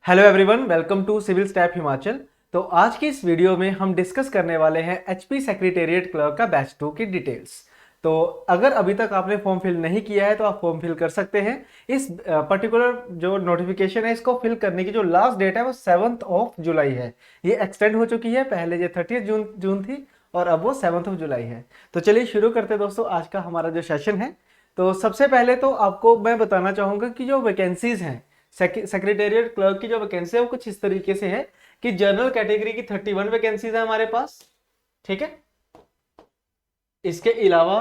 Hello everyone, welcome to civil staff Himachal. तो आज की इस वीडियो में हम डिस्कस करने वाले हैं एचपी सेक्रेटेरिएट क्लर्क का बैच 2 की डिटेल्स। तो अगर अभी तक आपने फॉर्म फिल नहीं किया है तो आप फॉर्म फिल कर सकते हैं। इस पर्टिकुलर जो नोटिफिकेशन है इसको फिल करने की जो लास्ट डेट है वो 7 जुलाई है। ये एक्सटेंड हो चुकी है, पहले ये 30 जून थी और अब वो 7 जुलाई है। तो चलिए शुरू करते हैं दोस्तों आज का हमारा जो सेशन है। तो सबसे पहले तो आपको मैं बताना चाहूँगा कि जो वैकेंसीज हैं सेक्रेटेरिएट क्लर्क की जो वैकेंसी है वो कुछ इस तरीके से है कि जनरल कैटेगरी की 31 वैकेंसीज है हमारे पास। ठीक है, इसके अलावा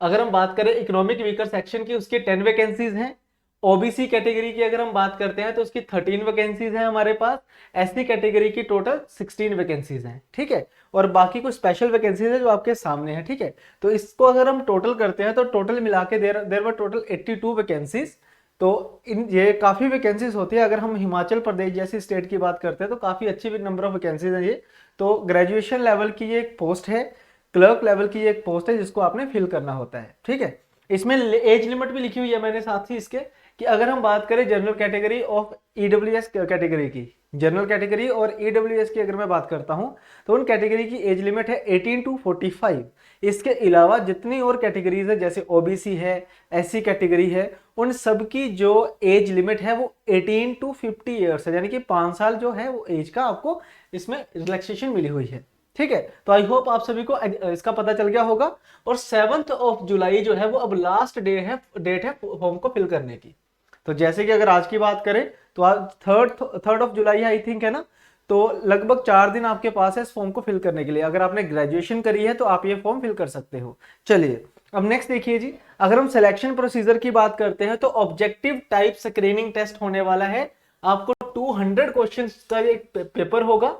अगर हम बात करें इकोनॉमिक वीकर सेक्शन की उसकी 10 वैकेंसीज हैं। ओबीसी कैटेगरी की अगर हम बात करते हैं तो उसकी 13 वैकेंसीज हैं हमारे पास। एससी कैटेगरी की टोटल 16 वैकेंसीज हैं। ठीक है, और बाकी कुछ स्पेशल वैकेंसीज है जो आपके सामने है। ठीक है, तो इसको अगर हम टोटल करते हैं तो टोटल मिला के देर वर टोटल 82 वैकेंसीज। तो इन ये काफ़ी वैकेंसीज होती है। अगर हम हिमाचल प्रदेश जैसी स्टेट की बात करते हैं तो काफ़ी अच्छी नंबर ऑफ वैकेंसीज हैं ये। तो ग्रेजुएशन लेवल की ये एक पोस्ट है, क्लर्क लेवल की एक पोस्ट है जिसको आपने फिल करना होता है। ठीक है, इसमें एज लिमिट भी लिखी हुई है मैंने साथ ही इसके कि अगर हम बात करें general category of EWS category की, जनरल कैटेगरी और ईडब्ल्यूएस की अगर मैं बात करता हूं तो उन कैटेगरी की एज लिमिट है 18 टू 45। इसके अलावा जितनी और कैटेगरीज है जैसे ओबीसी है, एससी कैटेगरी है, उन सब की जो एज लिमिट है वो 18 टू 50 ईयर्स है, यानी कि 5 साल जो है वो एज का आपको इसमें रिलैक्सेशन मिली हुई है। ठीक है, तो आई होप आप सभी को इसका पता चल गया होगा। और 7 जुलाई जो है वो अब लास्ट डेट है फॉर्म को फिल करने की। तो जैसे कि अगर आज की बात करें तो आज third of July I think है ना। तो लगभग 4 दिन आपके पास है इस फॉर्म को फिल करने के लिए। अगर आपने ग्रेजुएशन करी है तो आप ये फॉर्म फिल कर सकते हो। चलिए अब नेक्स्ट देखिए जी, अगर हम सिलेक्शन प्रोसीजर की बात करते हैं तो ऑब्जेक्टिव टाइप स्क्रीनिंग टेस्ट होने वाला है। आपको 200 क्वेश्चन का एक पेपर होगा।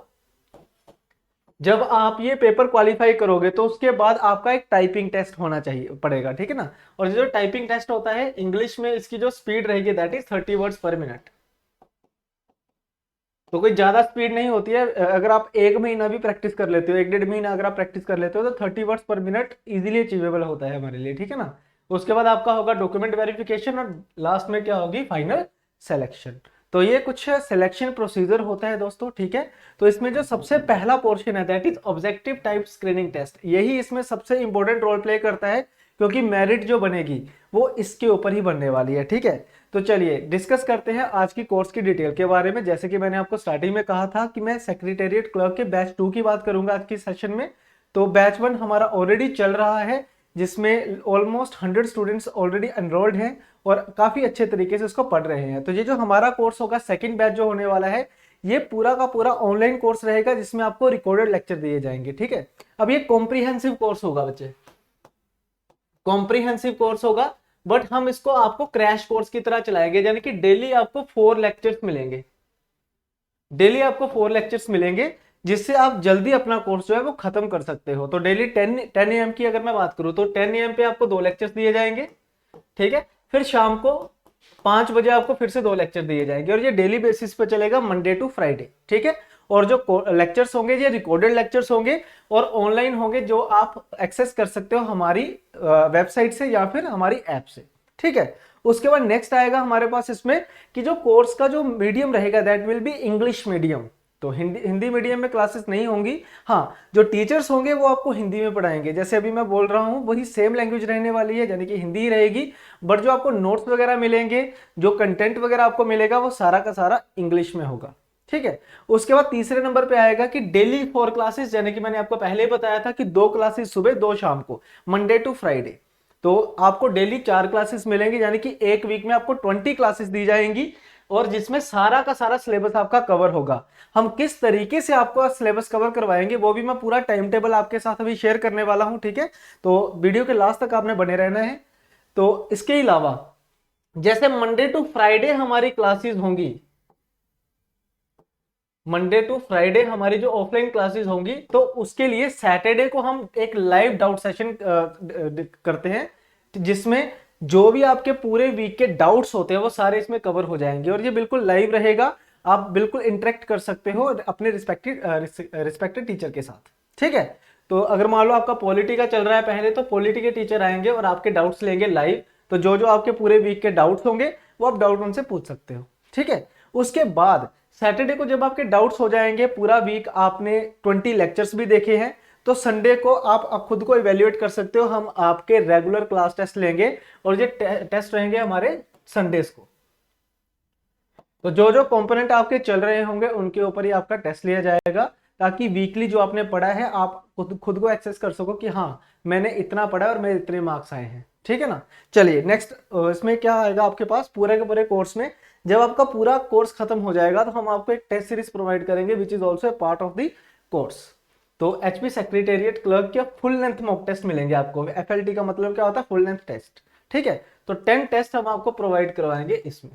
जब आप ये पेपर क्वालिफाई करोगे तो उसके बाद आपका एक टाइपिंग टेस्ट होना चाहिए पड़ेगा। ठीक है ना, और जो टाइपिंग टेस्ट होता है इंग्लिश में इसकी जो स्पीड रहेगी दैट इज 30 वर्ड्स पर मिनट। तो कोई ज्यादा स्पीड नहीं होती है। अगर आप एक महीना भी प्रैक्टिस कर लेते हो, 1-1.5 महीना अगर आप प्रैक्टिस कर लेते हो तो 30 वर्ड्स पर मिनट इजीली अचीवेबल होता है हमारे लिए। ठीक है ना, उसके बाद आपका होगा डॉक्यूमेंट वेरिफिकेशन और लास्ट में क्या होगी, फाइनल सेलेक्शन। तो ये कुछ सिलेक्शन प्रोसीजर होता है दोस्तों। ठीक है, तो इसमें जो सबसे पहला पोर्शन है that is objective type screening test, यही इसमें सबसे इंपॉर्टेंट रोल प्ले करता है क्योंकि मेरिट जो बनेगी वो इसके ऊपर ही बनने वाली है। ठीक है, तो चलिए डिस्कस करते हैं आज की कोर्स की डिटेल के बारे में। जैसे कि मैंने आपको स्टार्टिंग में कहा था कि मैं सेक्रेटेरिएट क्लर्क के बैच 2 की बात करूंगा आज की सेशन में। तो बैच 1 हमारा ऑलरेडी चल रहा है जिसमें ऑलमोस्ट 100 स्टूडेंट्स ऑलरेडी एनरोल्ड हैं और काफी अच्छे तरीके से उसको पढ़ रहे हैं। तो ये जो हमारा कोर्स होगा सेकंड बैच जो होने वाला है ये पूरा का पूरा ऑनलाइन कोर्स रहेगा जिसमें आपको रिकॉर्डेड लेक्चर दिए जाएंगे। ठीक है, अब ये कॉम्प्रिहेंसिव कोर्स होगा बच्चे, कॉम्प्रिहेंसिव कोर्स होगा। बट हम इसको आपको क्रैश कोर्स की तरह चलाएंगे, यानी कि डेली आपको 4 लेक्चर्स मिलेंगे। डेली आपको 4 लेक्चर्स मिलेंगे जिससे आप जल्दी अपना कोर्स जो है वो खत्म कर सकते हो। तो डेली 10 AM की अगर मैं बात करूं तो 10 AM पे आपको 2 लेक्चर्स दिए जाएंगे। ठीक है, फिर शाम को 5 बजे आपको फिर से 2 लेक्चर दिए जाएंगे और ये डेली बेसिस पे चलेगा मंडे टू फ्राइडे। ठीक है, और जो लेक्चर्स होंगे ये रिकॉर्डेड लेक्चर्स होंगे और ऑनलाइन होंगे जो आप एक्सेस कर सकते हो हमारी वेबसाइट से या फिर हमारी ऐप से। ठीक है, उसके बाद नेक्स्ट आएगा हमारे पास इसमें कि जो कोर्स का जो मीडियम रहेगा that will be English medium. तो हिंदी मीडियम में क्लासेस नहीं होंगी। हाँ, जो टीचर्स होंगे वो आपको हिंदी में पढ़ाएंगे, जैसे अभी मैं बोल रहा हूँ वही सेम लैंग्वेज रहने वाली है, यानी कि हिंदी ही रहेगी। बट जो आपको नोट्स वगैरह मिलेंगे, जो कंटेंट वगैरह आपको मिलेगा वो सारा का सारा इंग्लिश में होगा। ठीक है, उसके बाद तीसरे नंबर पे आएगा कि डेली 4 क्लासेस, यानी कि मैंने आपको पहले ही बताया था कि 2 क्लासेस सुबह 2 शाम को, मंडे टू फ्राइडे। तो आपको डेली 4 क्लासेस मिलेंगे, यानी कि एक वीक में आपको 20 क्लासेस दी जाएंगी और जिसमें सारा का सारा सिलेबस आपका कवर होगा। हम किस तरीके से आपको सिलेबस कवर करवाएंगे वो भी मैं पूरा टाइम टेबल आपके साथ अभी शेयर करने वाला हूं। ठीक है, तो वीडियो के लास्ट तक आपने बने रहना है। तो इसके अलावा जैसे मंडे टू फ्राइडे हमारी क्लासेस होंगी, मंडे टू फ्राइडे हमारी जो ऑफलाइन क्लासेस होंगी, तो उसके लिए सैटरडे को हम एक लाइव डाउट सेशन करते हैं जिसमें जो भी आपके पूरे वीक के डाउट्स होते हैं वो सारे इसमें कवर हो जाएंगे और ये बिल्कुल लाइव रहेगा। आप बिल्कुल इंटरेक्ट कर सकते हो अपने रिस्पेक्टेड टीचर के साथ। ठीक है, तो अगर मान लो आपका पॉलिटी का चल रहा है पहले, तो पॉलिटी के टीचर आएंगे और आपके डाउट्स लेंगे लाइव। तो जो जो आपके पूरे वीक के डाउट्स होंगे वो आप डाउट उनसे पूछ सकते हो। ठीक है, उसके बाद सैटरडे को जब आपके डाउट्स हो जाएंगे, पूरा वीक आपने 20 लेक्चर्स भी देखे हैं, तो संडे को आप खुद को इवेल्युएट कर सकते हो। हम आपके रेगुलर क्लास टेस्ट लेंगे और ये टेस्ट रहेंगे हमारे संडेज को। तो जो जो कंपोनेंट आपके चल रहे होंगे उनके ऊपर ही आपका टेस्ट लिया जाएगा, ताकि वीकली जो आपने पढ़ा है आप खुद को एक्सेस कर सको कि हाँ मैंने इतना पढ़ा और मेरे इतने मार्क्स आए हैं। ठीक है ना। चलिए नेक्स्ट, इसमें क्या आएगा आपके पास पूरे के पूरे कोर्स में, जब आपका पूरा कोर्स खत्म हो जाएगा तो हम आपको एक टेस्ट सीरीज प्रोवाइड करेंगे which is also a part of the course. तो एचपी सेक्रेटेरिएट क्लर्क के फुल लेंथ मॉक टेस्ट मिलेंगे आपको। एफएलटी का मतलब क्या होता है, फुल लेंथ टेस्ट। ठीक है, तो 10 टेस्ट हम आपको प्रोवाइड करवाएंगे इसमें।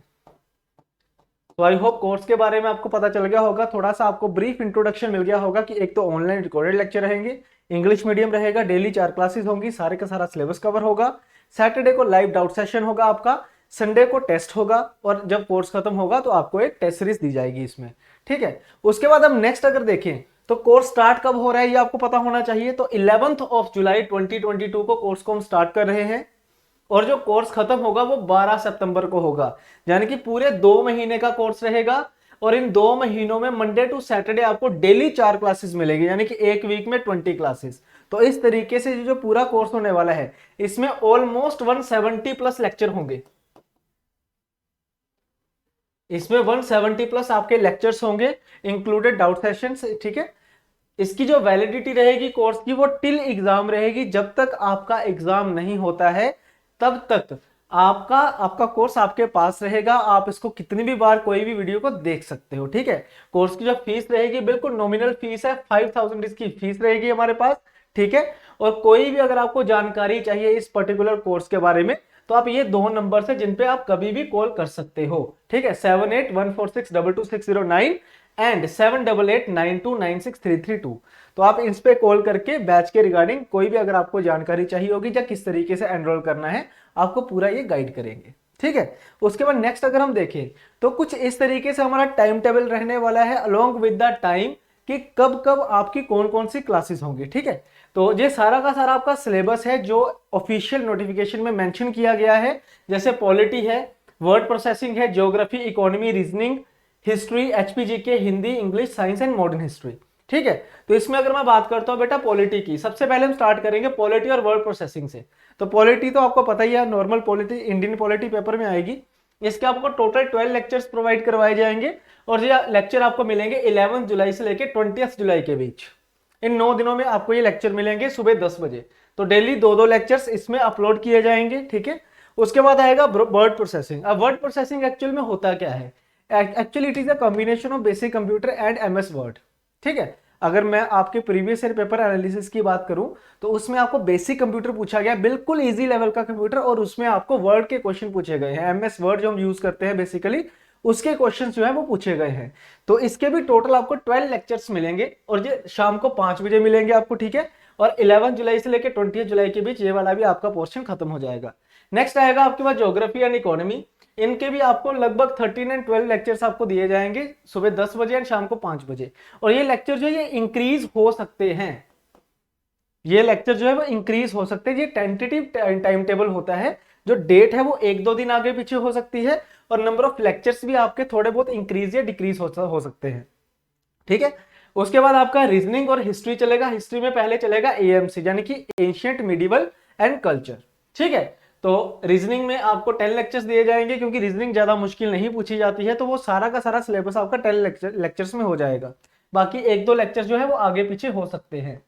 तो आई होप कोर्स के बारे में आपको पता चल गया होगा, थोड़ा सा आपको ब्रीफ इंट्रोडक्शन मिल गया होगा कि एक तो ऑनलाइन रिकॉर्डेड लेक्चर रहेंगे, इंग्लिश मीडियम रहेगा, डेली 4 क्लासेस होंगी, सारे का सारा सिलेबस कवर होगा, सैटरडे को लाइव डाउट सेशन होगा आपका, संडे को टेस्ट होगा, और जब कोर्स खत्म होगा तो आपको एक टेस्ट सीरीज दी जाएगी इसमें। ठीक है, उसके बाद हम नेक्स्ट अगर देखें तो कोर्स स्टार्ट कब हो रहा है ये आपको पता होना चाहिए। तो 11 जुलाई 2022 को कोर्स को हम स्टार्ट कर रहे हैं, और जो कोर्स खत्म होगा वो 12 सितंबर को होगा। यानी कि पूरे 2 महीने का कोर्स रहेगा, और इन 2 महीनों में मंडे टू सैटरडे आपको डेली 4 क्लासेस मिलेगी, यानी कि एक वीक में 20 क्लासेस। तो इस तरीके से जो पूरा कोर्स होने वाला है इसमें ऑलमोस्ट 170 प्लस लेक्चर होंगे। इसमें 170 प्लस आपके लेक्चर्स होंगे, इंक्लूडेड डाउट सेशंस। ठीक है, इसकी जो वैलिडिटी रहेगी कोर्स की वो टिल एग्जाम रहेगी। जब तक आपका एग्जाम नहीं होता है तब तक आपका कोर्स आपके पास रहेगा। आप इसको कितनी भी बार कोई भी वीडियो को देख सकते हो। ठीक है, कोर्स की जो फीस रहेगी बिल्कुल नॉमिनल फीस है, 5000 इसकी फीस रहेगी हमारे पास। ठीक है, और कोई भी अगर आपको जानकारी चाहिए इस पर्टिकुलर कोर्स के बारे में तो आप ये 2 नंबर से जिन पे आप कभी भी कॉल कर सकते हो। ठीक है, 7814622609 एंड 7889296332। तो आप इस पे कॉल करके बैच के रिगार्डिंग कोई भी अगर आपको जानकारी चाहिए होगी या किस तरीके से एनरोल करना है आपको पूरा ये गाइड करेंगे। ठीक है, उसके बाद नेक्स्ट अगर हम देखें तो कुछ इस तरीके से हमारा टाइम टेबल रहने वाला है अलोंग विद द टाइम कि कब कब आपकी कौन कौन सी क्लासेस होंगी। ठीक है, तो ये सारा का सारा आपका सिलेबस है जो ऑफिशियल नोटिफिकेशन में मेंशन किया गया है। जैसे पॉलिटी है, वर्ड प्रोसेसिंग है, geography, economy, reasoning, history, HPGK, Hindi, English, science and modern history. ठीक है, तो इसमें अगर मैं बात करता हूं बेटा पॉलिटी की, सबसे पहले हम स्टार्ट करेंगे पॉलिटी और वर्ड प्रोसेसिंग से। तो पॉलिटी तो आपको पता ही है, normal polity Indian polity paper में आएगी। इसके आपको टोटल 12 लेक्चर्स प्रोवाइड करवाए जाएंगे, और ये लेक्चर आपको मिलेंगे 11 जुलाई से लेकर 20 जुलाई के बीच। इन 9 दिनों में आपको ये लेक्चर मिलेंगे सुबह 10 बजे। तो डेली 2-2 लेक्चर्स इसमें अपलोड किए जाएंगे। ठीक है, उसके बाद आएगा वर्ड प्रोसेसिंग। अब वर्ड प्रोसेसिंग एक्चुअल में होता क्या है, actually it is a combination of basic computer and MS word. ठीक है, अगर मैं आपके प्रीवियस ईयर पेपर एनालिसिस की बात करूं तो उसमें आपको बेसिक कंप्यूटर पूछा गया, बिल्कुल इजी लेवल का कंप्यूटर, और उसमें आपको वर्ड के क्वेश्चन पूछे गए हैं। एमएस वर्ड जो हम यूज करते हैं बेसिकली उसके क्वेश्चन जो है वो पूछे गए हैं। तो इसके भी टोटल आपको 12 लेक्चर्स मिलेंगे, और ये शाम को 5 बजे मिलेंगे आपको। ठीक है, और 11 जुलाई से लेकर 20 जुलाई के बीच ये वाला भी आपका पोर्शन खत्म हो जाएगा। नेक्स्ट आएगा आपके पास ज्योग्राफी एंड इकोनॉमी। इनके भी आपको लगभग 13 एंड 12 लेक्चर्स आपको दिए जाएंगे सुबह 10 बजे एंड शाम को 5 बजे। और ये लेक्चर जो है ये इंक्रीज हो सकते हैं, ये लेक्चर जो है वो इंक्रीज हो सकते हैं। ये टेंटेटिव टाइम टेबल होता है, जो डेट है वो 1-2 दिन आगे पीछे हो सकती है, और नंबर ऑफ लेक्चर्स भी आपके थोड़े बहुत इंक्रीज या डिक्रीज हो सकते हैं। ठीक है, उसके बाद आपका रीजनिंग और हिस्ट्री चलेगा। हिस्ट्री में पहले चलेगा एएमसी यानी कि एंशिएंट, मिडिवल एंड कल्चर। ठीक है, तो रीजनिंग में आपको 10 लेक्चर्स दिए जाएंगे, क्योंकि रीजनिंग ज्यादा मुश्किल नहीं पूछी जाती है, तो वो सारा का सारा सिलेबस आपका 10 लेक्चर्स में हो जाएगा। बाकी 1-2 लेक्चर जो है वो आगे पीछे हो सकते हैं।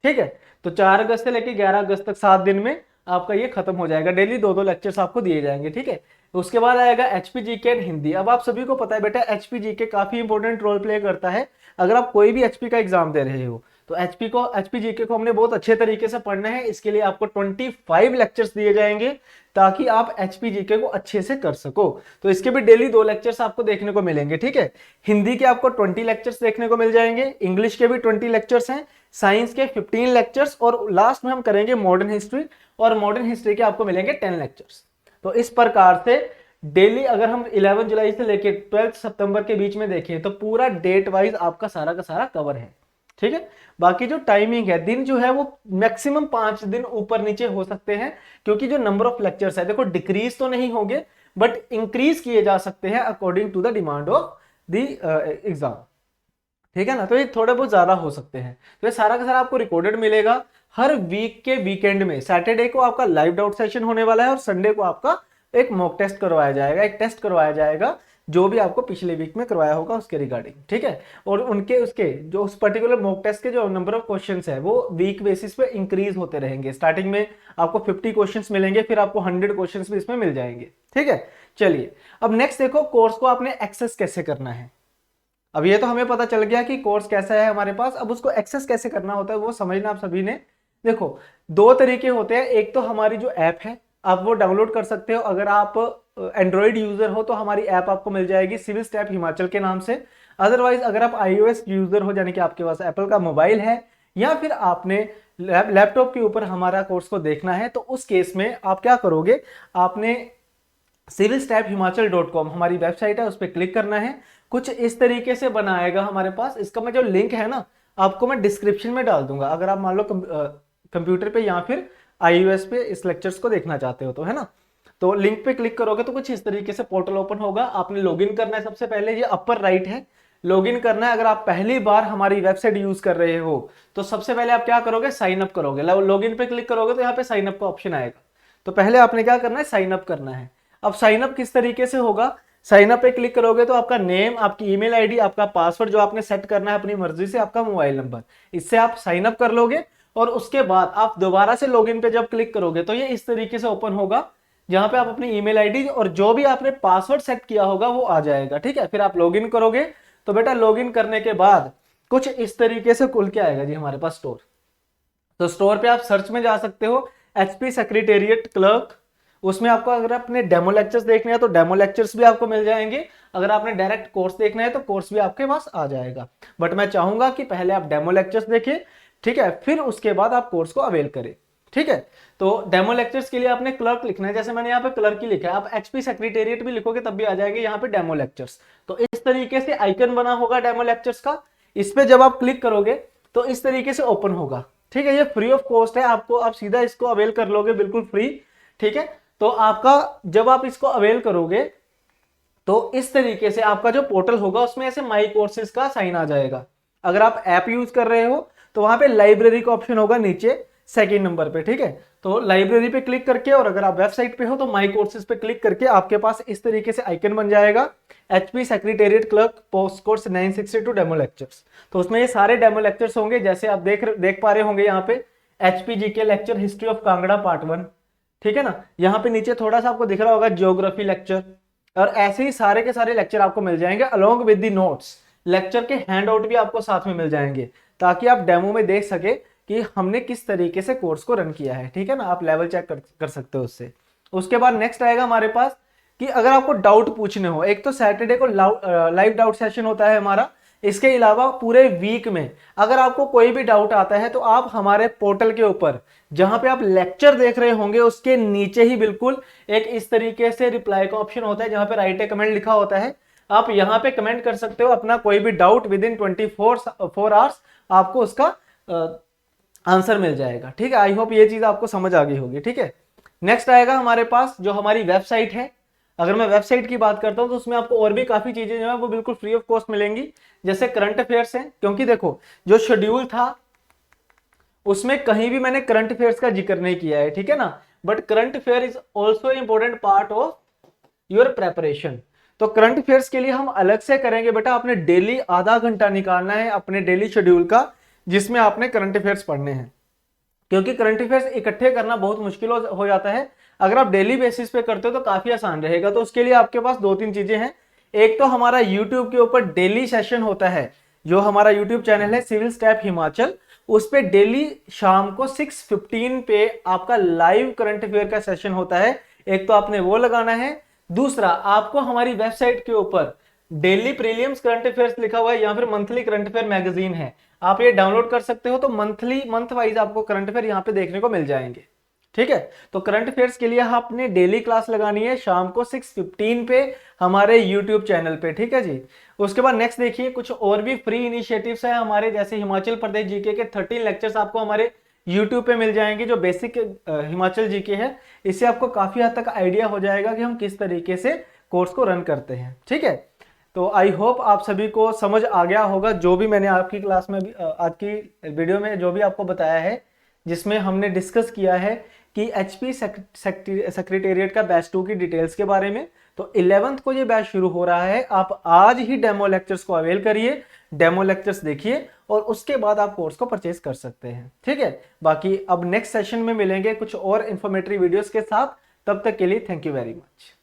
ठीक है, तो 4 अगस्त से लेकर 11 अगस्त तक 7 दिन में आपका ये खत्म हो जाएगा। डेली 2-2 लेक्चर्स आपको दिए जाएंगे। ठीक है, उसके बाद आएगा एचपीजीके एंड हिंदी। अब आप सभी को पता है बेटा एचपीजीके काफी इंपॉर्टेंट रोल प्ले करता है। अगर आप कोई भी एचपी का एग्जाम दे रहे हो तो एचपीजीके को हमने बहुत अच्छे तरीके से पढ़ना है। इसके लिए आपको 25 लेक्चर्स दिए जाएंगे ताकि आप एचपीजीके को अच्छे से कर सको। तो इसके भी डेली 2 लेक्चर्स आपको देखने को मिलेंगे। ठीक है, हिंदी के आपको 20 लेक्चर्स देखने को मिल जाएंगे, इंग्लिश के भी 20 लेक्चर्स हैं, साइंस के 15 लेक्चर्स, और लास्ट में हम करेंगे मॉडर्न हिस्ट्री, और मॉडर्न हिस्ट्री के आपको मिलेंगे 10 लेक्चर्स। तो इस प्रकार से डेली अगर हम 11 जुलाई से लेके 12 सितंबर के बीच में देखें तो पूरा डेट वाइज आपका सारा का सारा कवर है। ठीक है, बाकी जो टाइमिंग है दिन जो है वो मैक्सिमम 5 दिन ऊपर नीचे हो सकते हैं, क्योंकि जो नंबर ऑफ लेक्चर्स है देखो डिक्रीज तो नहीं होंगे, बट इंक्रीज किए जा सकते हैं according to the demand of the exam. ठीक है ना, तो ये थोड़े बहुत ज्यादा हो सकते हैं। तो ये सारा का सारा आपको रिकॉर्डेड मिलेगा। हर वीक के वीकेंड में सैटरडे को आपका लाइव डाउट सेशन होने वाला है और संडे को आपका एक मॉक टेस्ट करवाया जाएगा, एक टेस्ट करवाया जाएगा जो भी आपको पिछले वीक में करवाया होगा उसके रिगार्डिंग। ठीक है, और उनके उसके जो उस पर्टिकुलर मॉक टेस्ट के जो नंबर ऑफ क्वेश्चंस है वो वीक बेसिस पे इंक्रीज होते रहेंगे। स्टार्टिंग में आपको 50 क्वेश्चंस मिलेंगे, फिर आपको 100 क्वेश्चंस भी इसमें मिल जाएंगे। ठीक है, चलिए अब नेक्स्ट देखो कोर्स को आपने एक्सेस कैसे करना है। अब ये तो हमें पता चल गया कि कोर्स कैसा है हमारे पास, अब उसको एक्सेस कैसे करना होता है वो समझना आप सभी ने। देखो दो तरीके होते हैं, एक तो हमारी जो ऐप है आप वो डाउनलोड कर सकते हो। अगर आप एंड्रॉइड यूजर हो तो हमारी ऐप आपको मिल जाएगी सिविल स्टेप हिमाचल के नाम से। अदरवाइज अगर आप iOS यूजर हो, यानी कि आपके पास एप्पल का मोबाइल है या फिर आपने लैपटॉप के ऊपर हमारा कोर्स को देखना है, तो उस केस में आप क्या करोगे, आपने civilstephimachal.com हमारी वेबसाइट है उस पर क्लिक करना है। कुछ इस तरीके से बनाएगा हमारे पास। इसका मैं जो लिंक है ना आपको मैं डिस्क्रिप्शन में डाल दूंगा, अगर आप मान लो कंप्यूटर पे या फिर iOS पे इस लेक्चर्स को देखना चाहते हो तो, है ना। तो लिंक पे क्लिक करोगे तो कुछ इस तरीके से पोर्टल ओपन होगा। आपने लॉगिन करना है, सबसे पहले ये अपर राइट है लॉगिन करना है। अगर आप पहली बार हमारी वेबसाइट यूज कर रहे हो तो सबसे पहले आप क्या करोगे, साइन अप करोगे। लॉगिन पे क्लिक करोगे तो यहाँ पे साइन अप का ऑप्शन आएगा। तो पहले आपने क्या करना है, साइन अप करना है। अब साइन अप किस तरीके से होगा, साइन अप पे क्लिक करोगे तो आपका नेम, आपकी ईमेल आईडी, आपका पासवर्ड जो आपने सेट करना है अपनी मर्जी से, आपका मोबाइल नंबर, इससे आप साइन अप कर लोगे। और उसके बाद आप दोबारा से लॉगिन पे जब क्लिक करोगे तो ये इस तरीके से ओपन होगा, जहां पे आप अपनी ईमेल आईडी और जो भी आपने पासवर्ड सेट किया होगा वो आ जाएगा। ठीक है, फिर आप लॉगिन करोगे तो बेटा लॉगिन करने के बाद कुछ इस तरीके से खुल के आएगा जी हमारे पास स्टोर। तो स्टोर पे आप सर्च में जा सकते हो एचपी सेक्रेटेरिएट क्लर्क। उसमें आपको अगर अपने डेमो लेक्चर्स देखने हैं तो डेमो लेक्चर्स भी आपको मिल जाएंगे। अगर आपने डायरेक्ट कोर्स देखना है तो कोर्स भी आपके पास आ जाएगा। बट मैं चाहूंगा कि पहले आप डेमो लेक्चर्स देखें, ठीक है, फिर उसके बाद आप कोर्स को अवेल करें। ठीक है, तो डेमो लेक्चर्स के लिए आपने क्लर्क लिखना है, जैसे मैंने यहाँ पे क्लर्क ही लिखा है। आप एचपी सेक्रेटेरिएट भी लिखोगे तब भी आ जाएंगे यहाँ पे डेमो लेक्चर्स। तो इस तरीके से आइकन बना होगा डेमो लेक्चर्स का, इस पे जब आप क्लिक करोगे तो इस तरीके से ओपन होगा। ठीक है, ये फ्री ऑफ कॉस्ट है आपको, आप सीधा इसको अवेल कर लोगे बिल्कुल फ्री। ठीक है, तो आपका जब आप इसको अवेल करोगे तो इस तरीके से आपका जो पोर्टल होगा उसमें ऐसे माई कोर्सेज का साइन आ जाएगा। अगर आप ऐप यूज कर रहे हो तो वहां पे लाइब्रेरी का ऑप्शन होगा नीचे सेकंड नंबर पे। ठीक है, तो लाइब्रेरी पे क्लिक करके, और अगर आप वेबसाइट पे हो तो माई कोर्सेज पे क्लिक करके आपके पास इस तरीके से आइकन बन जाएगा HP secretariat clerk post course 962 demo lectures. तो उसमें ये सारे डेमो लेक्चर्स होंगे, जैसे आप देख पा रहे होंगे यहाँ पे HP GK lecture history of Kangra part 1। ठीक है ना, यहाँ पे नीचे थोड़ा सा आपको दिख रहा होगा ज्योग्राफी लेक्चर, और ऐसे ही सारे के सारे लेक्चर आपको मिल जाएंगे along with the notes. Lecture के हैंड आउट भी आपको साथ में मिल जाएंगे ताकि आप डेमो में देख सके कि हमने किस तरीके से कोर्स को रन किया है। ठीक है ना, आप लेवल चेक कर सकते हो उससे। उसके बाद नेक्स्ट आएगा हमारे पास कि अगर आपको डाउट पूछने हो, एक तो सैटरडे को लाइव डाउट सेशन होता है हमारा, इसके अलावा पूरे वीक में अगर आपको कोई भी डाउट आता है तो आप हमारे पोर्टल के ऊपर जहां पे आप लेक्चर देख रहे होंगे उसके नीचे ही बिल्कुल एक इस तरीके से रिप्लाई का ऑप्शन होता है, जहां पे राइट ए कमेंट लिखा होता है। आप यहां पे कमेंट कर सकते हो अपना कोई भी डाउट, विद इन 24 आवर्स आपको उसका आंसर मिल जाएगा। ठीक है, आई होप ये चीज आपको समझ आ गई होगी। ठीक है, नेक्स्ट आएगा हमारे पास जो हमारी वेबसाइट है। अगर मैं वेबसाइट की बात करता हूं तो उसमें आपको और भी काफी चीजें जो है वो बिल्कुल फ्री ऑफ कॉस्ट मिलेंगी, जैसे करंट अफेयर्स हैं। क्योंकि देखो जो शेड्यूल था उसमें कहीं भी मैंने करंट अफेयर्स का जिक्र नहीं किया है, ठीक है ना, but current affair is also important part of your preparation. तो करंट अफेयर्स के लिए हम अलग से करेंगे बेटा, आपने डेली आधा घंटा निकालना है अपने डेली शेड्यूल का जिसमें आपने करंट अफेयर्स पढ़ने हैं। क्योंकि करंट अफेयर्स इकट्ठे करना बहुत मुश्किल हो जाता है, अगर आप डेली बेसिस पे करते हो तो काफी आसान रहेगा। तो उसके लिए आपके पास दो तीन चीजें हैं। एक तो हमारा यूट्यूब के ऊपर डेली सेशन होता है, जो हमारा यूट्यूब चैनल है सिविल स्टेप हिमाचल, उस पे डेली शाम को 6:15 पे आपका लाइव करंट अफेयर का सेशन होता है। एक तो आपने वो लगाना है, दूसरा आपको हमारी वेबसाइट के ऊपर डेली प्रीलियम्स करंट अफेयर्स लिखा हुआ है या फिर मंथली करंट अफेयर मैगजीन है, आप ये डाउनलोड कर सकते हो। तो मंथ वाइज आपको करंट अफेयर यहाँ पे देखने को मिल जाएंगे। ठीक है, तो करंट अफेयर्स के लिए आपने डेली क्लास लगानी है शाम को 6:15 पे हमारे यूट्यूब चैनल पे। ठीक है जी, उसके बाद नेक्स्ट देखिए कुछ और भी फ्री इनिशिएटिव्स है हमारे, जैसे हिमाचल प्रदेश जीके के 13 लेक्चर्स आपको हमारे यूट्यूब पे मिल जाएंगे जो बेसिक हिमाचल जीके है। इससे आपको काफ़ी हद तक आइडिया हो जाएगा कि हम किस तरीके से कोर्स को रन करते हैं। ठीक है, तो आई होप आप सभी को समझ आ गया होगा जो भी मैंने आपकी क्लास में भी आज की वीडियो में जो भी आपको बताया है, जिसमें हमने डिस्कस किया है कि एचपी सेक्रेटेरिएट का बैच 2 की डिटेल्स के बारे में। तो 11th को ये बैच शुरू हो रहा है, आप आज ही डेमो लेक्चर्स को अवेल करिए, डेमो लेक्चर्स देखिए और उसके बाद आप कोर्स को परचेज कर सकते हैं। ठीक है, बाकी अब नेक्स्ट सेशन में मिलेंगे कुछ और इंफॉर्मेटरी वीडियोस के साथ। तब तक के लिए थैंक यू वेरी मच।